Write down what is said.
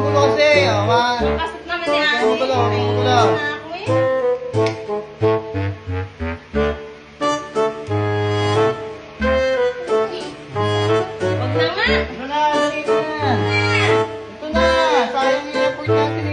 magulo kasi. Kasap naman ni ate. Magulo, magulo. Wag na nga. Ito na, dali na. Ito na, sayang yung effort natin